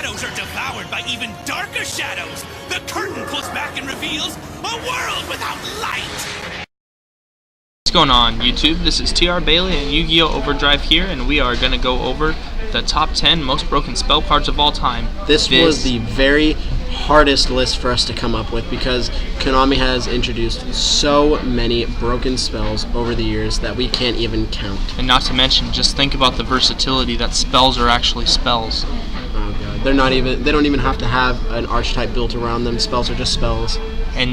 shadows are devoured by even darker shadows, the curtain pulls back and reveals a world without light! What's going on, YouTube? This is TR Bailey and Yu-Gi-Oh! Overdrive here, and we are going to go over the top 10 most broken spell cards of all time. This was the very hardest list for us to come up with because Konami has introduced so many broken spells over the years that we can't even count. And not to mention, just think about the versatility that spells are actually spells. Oh god, they don't even have to have an archetype built around them. Spells are just spells. And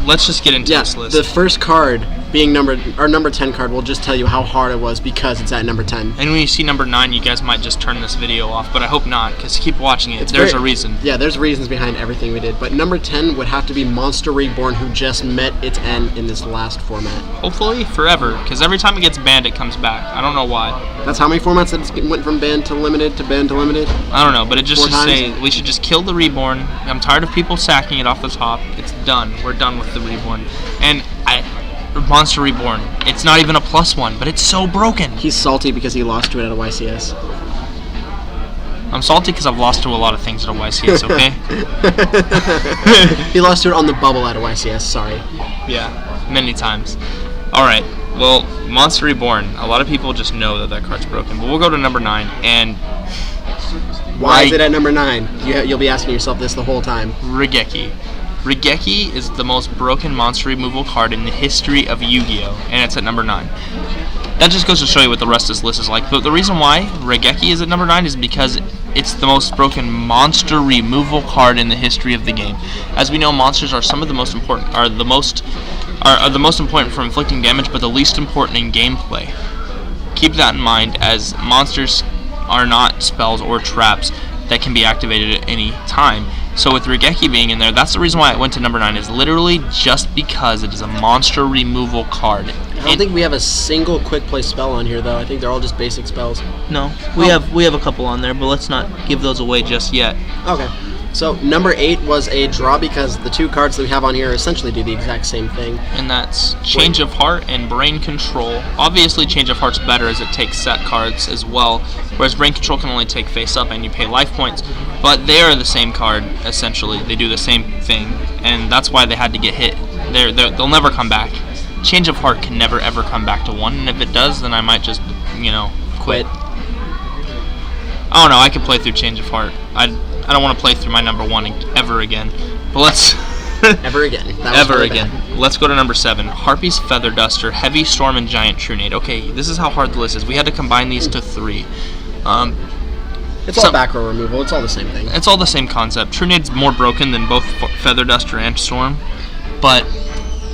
let's just get into this list. The first card being number 10 card will just tell you how hard it was because it's at number 10. And when you see number 9, you guys might just turn this video off, but I hope not, because keep watching it. There's a reason. Yeah, there's reasons behind everything we did. But number 10 would have to be Monster Reborn, who just met its end in this last format. Hopefully forever, because every time it gets banned, it comes back. I don't know why. That's how many formats that it went from banned to limited to banned to limited? I don't know, but it just should say we should just kill the Reborn. I'm tired of people sacking it off the top. It's done. We're done with the Reborn. And Monster Reborn, it's not even a +1, but it's so broken. He's salty because he lost to it at a YCS. I'm salty because I've lost to a lot of things at a YCS, okay? He lost to it on the bubble at a YCS, sorry. Yeah, many times. Alright, well, Monster Reborn, a lot of people just know that card's broken, but we'll go to number 9, and... Why is it at number 9? You'll be asking yourself this the whole time. RAIGEKI. RAIGEKI is the most broken monster removal card in the history of Yu-Gi-Oh! And it's at number 9. That just goes to show you what the rest of this list is like. But the reason why RAIGEKI is at number 9 is because it's the most broken monster removal card in the history of the game. As we know, monsters are some of the most important, are the most important for inflicting damage, but the least important in gameplay. Keep that in mind, as monsters are not spells or traps that can be activated at any time. So with RAIGEKI being in there, that's the reason why it went to number 9, is literally just because it is a monster removal card. I don't think we have a single quick play spell on here, though. I think they're all just basic spells. No, we have a couple on there, but let's not give those away just yet. Okay. So number 8 was a draw because the two cards that we have on here essentially do the exact same thing. And that's Change of Heart and Brain Control. Obviously Change of Heart's better as it takes set cards as well, whereas Brain Control can only take face up and you pay life points. But they are the same card, essentially. They do the same thing, and that's why they had to get hit. They'll never come back. Change of Heart can never ever come back to 1, and if it does, then I might just, quit. I don't know, I could play through Change of Heart. I don't want to play through my number 1 ever again. But let's... Ever again. Ever again. Let's go to number 7. Harpie's Feather Duster, Heavy Storm, and Giant TRUNADE. Okay, this is how hard the list is. We had to combine these to 3. It's all back row removal. It's all the same thing. It's all the same concept. TRUNADE's more broken than both Feather Duster and Storm, but...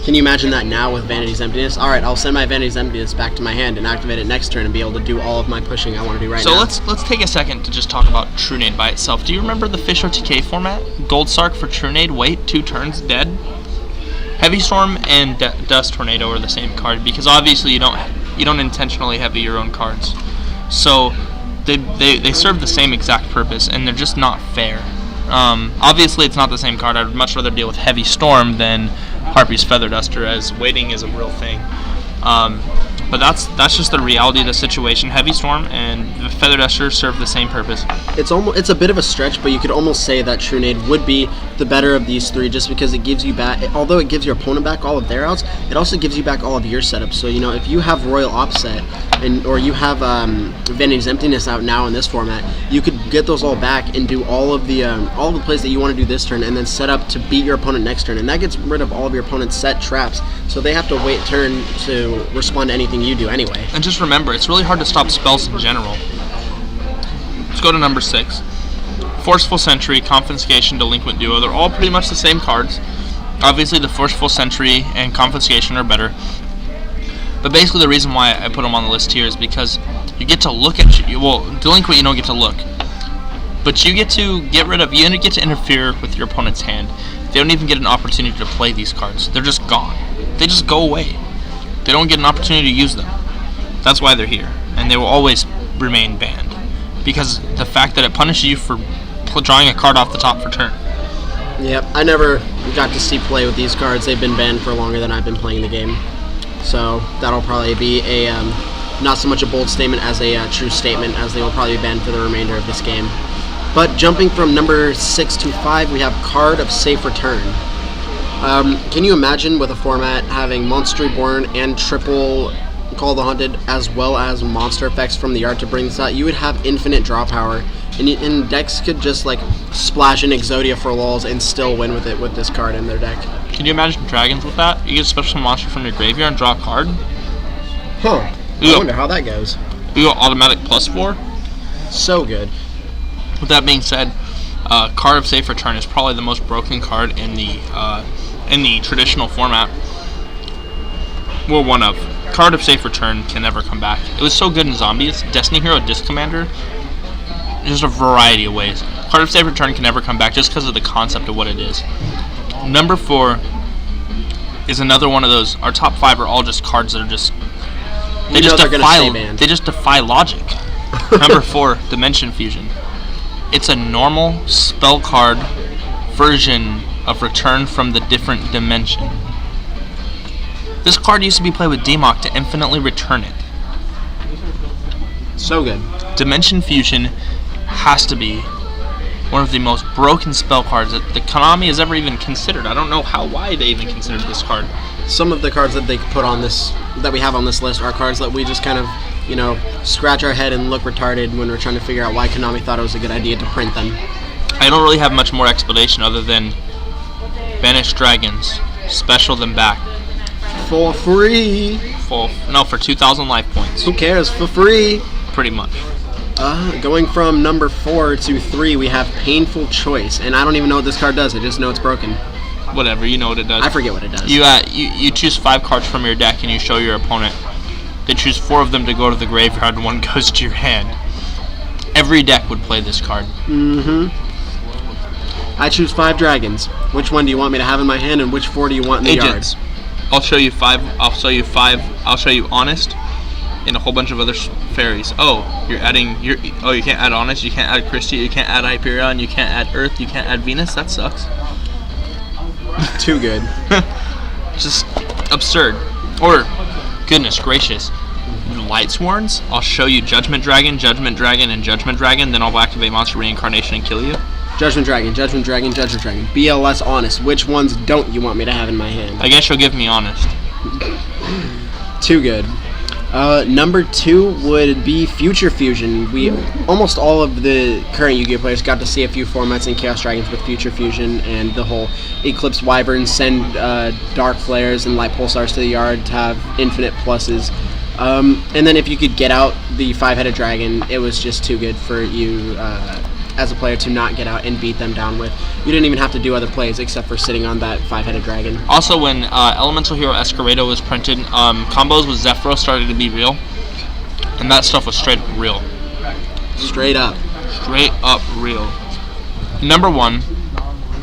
Can you imagine that now with Vanity's Emptiness? Alright, I'll send my Vanity's Emptiness back to my hand and activate it next turn and be able to do all of my pushing I want to do right now. So let's take a second to just talk about TRUNADE by itself. Do you remember the Fish OTK format? Gold Sark for TRUNADE, wait, 2 turns, dead? Heavy Storm and Dust Tornado are the same card, because obviously you don't intentionally heavy your own cards. So they serve the same exact purpose, and they're just not fair. Obviously it's not the same card. I'd much rather deal with Heavy Storm than Harpie's Feather Duster, as waiting is a real thing. But that's just the reality of the situation. Heavy Storm and the Feather Duster serve the same purpose. It's a bit of a stretch, but you could almost say that TRUNADE would be the better of these 3, just because it gives you back, although it gives your opponent back all of their outs, it also gives you back all of your setups. So if you have Royal Offset or you have Vanity's Emptiness out now in this format, you could get those all back and do all of the plays that you want to do this turn, and then set up to beat your opponent next turn, and that gets rid of all of your opponent's set traps. So they have to wait turn to respond to anything you do anyway. And just remember, it's really hard to stop spells in general. Let's go to number 6. Forceful Sentry, Confiscation, Delinquent Duo. They're all pretty much the same cards. Obviously the Forceful Sentry and Confiscation are better. But basically the reason why I put them on the list here is because you get to look at... Delinquent you don't get to look. But you get to get to interfere with your opponent's hand. They don't even get an opportunity to play these cards. They're just gone. They just go away. They don't get an opportunity to use them. That's why they're here, and they will always remain banned, because the fact that it punishes you for drawing a card off the top for turn. Yep, I never got to see play with these cards. They've been banned for longer than I've been playing the game, so that'll probably be a not so much a bold statement as a true statement, as they will probably be banned for the remainder of this game. But jumping from number 6 to 5, we have Card of Safe Return. Can you imagine with a format having Monster Reborn and triple Call of the Haunted, as well as monster effects from the art to bring this out? You would have infinite draw power, and decks could just like splash in Exodia for lulz and still win with it with this card in their deck. Can you imagine dragons with that? You get a special monster from your graveyard and draw a card. Huh. I wonder how that goes. You go automatic +4. So good. With that being said, Card of Safe Return is probably the most broken card in the traditional format. Well, one of. Card of Safe Return can never come back. It was so good in Zombies. Destiny Hero Disc Commander. There's a variety of ways. Card of Safe Return can never come back just because of the concept of what it is. Number 4 is another one of those. Our top 5 are all just cards that are just... They just defy logic. Number 4, Dimension Fusion. It's a normal spell card version of Return from the Different Dimension. This card used to be played with Democ to infinitely return it. So good. Dimension Fusion has to be one of the most broken spell cards that the Konami has ever even considered. I don't know why they even considered this card. Some of the cards that they put on this, that we have on this list, are cards that we just kind of, you know, scratch our head and look retarded when we're trying to figure out why Konami thought it was a good idea to print them. I don't really have much more explanation other than Banished Dragons, special them back. For free. For 2,000 life points. Who cares? For free. Pretty much. Going from number 4 to 3, we have Painful Choice, and I don't even know what this card does. I just know it's broken. Whatever, you know what it does. I forget what it does. You choose 5 cards from your deck and you show your opponent. They choose 4 of them to go to the graveyard and 1 goes to your hand. Every deck would play this card. Mm-hmm. I choose 5 dragons. Which one do you want me to have in my hand, and which 4 do you want in the Agents. yard? I'll show you 5. I'll show you 5. I'll show you Honest and a whole bunch of other fairies. Oh, you can't add Honest, you can't add Christie, you can't add Hyperion, you can't add Earth, you can't add Venus. That sucks. Too good. Just absurd. Or, goodness gracious, Lightsworns. I'll show you Judgment Dragon, and Judgment Dragon. Then I'll activate Monster Reincarnation and kill you. Judgment Dragon. BLS Honest. Which ones don't you want me to have in my hand? I guess you'll give me Honest. Too good. Number 2 would be Future Fusion. Almost all of the current Yu-Gi-Oh players got to see a few formats in Chaos Dragons with Future Fusion, and the whole Eclipse Wyvern, send Dark Flares and Light Pulsars to the yard to have infinite pluses. And then if you could get out the 5-headed dragon, it was just too good for you as a player to not get out and beat them down with. You didn't even have to do other plays except for sitting on that 5-headed dragon. Also, when Elemental Hero Escalado was printed, combos with Zephyros started to be real, and that stuff was straight up real. Straight up real. Number 1.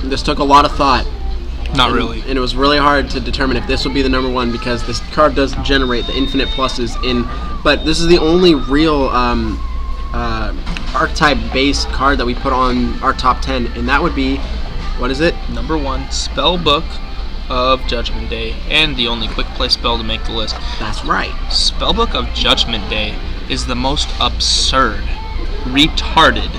This took a lot of thought. Not really. And it was really hard to determine if this would be the number 1, because this card does generate the infinite pluses but this is the only real archetype-based card that we put on our top 10, and that would be, what is it? Number 1, Spellbook of Judgment Day, and the only quick play spell to make the list. That's right. Spellbook of Judgment Day is the most absurd, retarded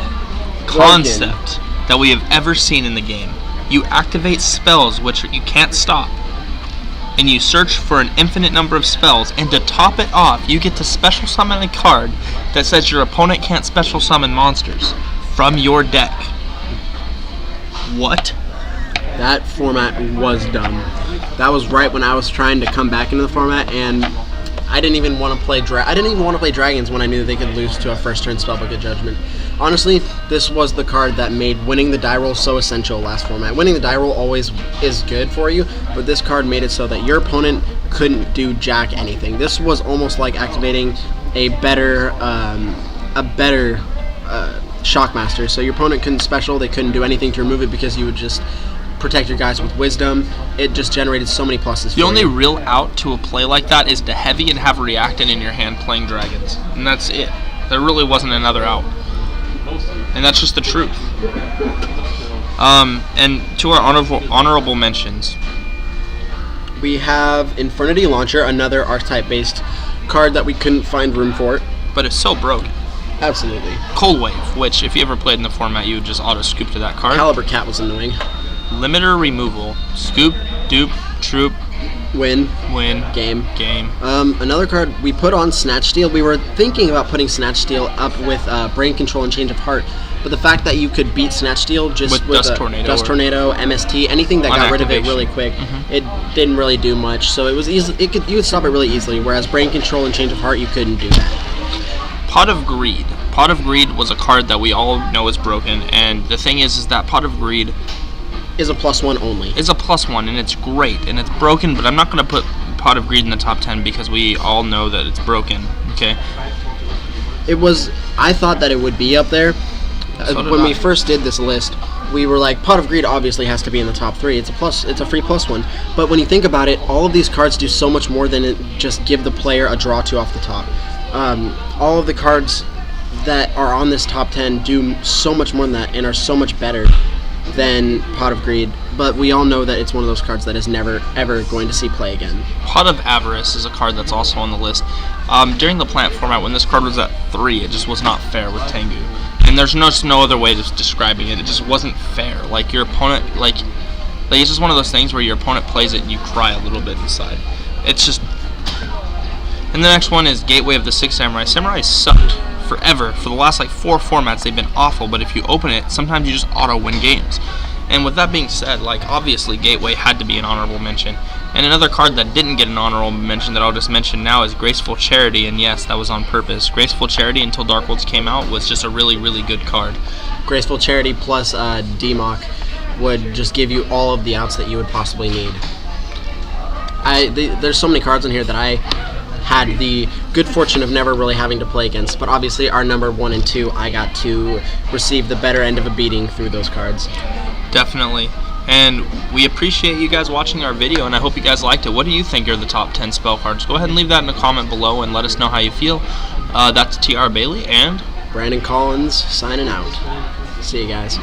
concept that we have ever seen in the game. You activate spells which you can't stop, and you search for an infinite number of spells, and to top it off, you get to special summon a card that says your opponent can't special summon monsters from your deck. What? That format was dumb. That was right when I was trying to come back into the format, and I didn't even want to play dragons when I knew that they could lose to a first turn Spellbook of Judgment. Honestly, this was the card that made winning the die roll so essential last format. Winning the die roll always is good for you, but this card made it so that your opponent couldn't do jack anything. This was almost like activating a better Shockmaster. So your opponent couldn't special, they couldn't do anything to remove it because you would just protect your guys with Wisdom. It just generated so many pluses for you. The only real out to a play like that is to heavy and have Reactant in your hand playing dragons. And that's it. There really wasn't another out. And that's just the truth. And to our honorable mentions, we have Infernity Launcher, another archetype-based card that we couldn't find room for. But it's so broken. Absolutely. Cold Wave, which if you ever played in the format, you would just auto scoop to that card. Caliber Cat was annoying. Limiter Removal. Scoop, dupe, troop, Win. game. Another card we put on Snatch Steal. We were thinking about putting Snatch Steal up with Brain Control and Change of Heart, but the fact that you could beat Snatch Steal just with Dust Tornado, Dust Tornado, MST, anything that got rid of it really quick, it didn't really do much. So it was easy. You would stop it really easily. Whereas Brain Control and Change of Heart, you couldn't do that. Pot of Greed. Pot of Greed was a card that we all know is broken, and the thing is that Pot of Greed is a +1 only. It's a +1, and it's great, and it's broken, but I'm not going to put Pot of Greed in the top 10 because we all know that it's broken, okay? I thought that it would be up there. So When we first did this list, we were like, Pot of Greed obviously has to be in the top 3. It's a free +1. But when you think about it, all of these cards do so much more than just give the player a draw 2 off the top. All of the cards that are on this top 10 do so much more than that and are so much better than Pot of Greed, but we all know that it's one of those cards that is never ever going to see play again. Pot of Avarice is a card that's also on the list. During the plant format, when this card was at 3, it just was not fair with Tengu, and there's no other way of describing it. It just wasn't fair. Like your opponent, like it's just one of those things where your opponent plays it and you cry a little bit inside. It's just. And the next one is Gateway of the Six Samurai. Samurai sucked forever. For the last like 4 formats, they've been awful, but if you open it, sometimes you just auto win games. And with that being said, like obviously Gateway had to be an honorable mention. And another card that didn't get an honorable mention that I'll just mention now is Graceful Charity, and yes, that was on purpose. Graceful Charity until Dark Worlds came out was just a really, really good card. Graceful Charity plus DMOC would just give you all of the outs that you would possibly need. There's so many cards in here that I had the good fortune of never really having to play against, but obviously our number 1 and 2, I got to receive the better end of a beating through those cards. Definitely. And we appreciate you guys watching our video, and I hope you guys liked it. What do you think are the top 10 spell cards? Go ahead and leave that in a comment below and let us know how you feel. That's TR Bailey and Brandon Collins signing out. See you guys.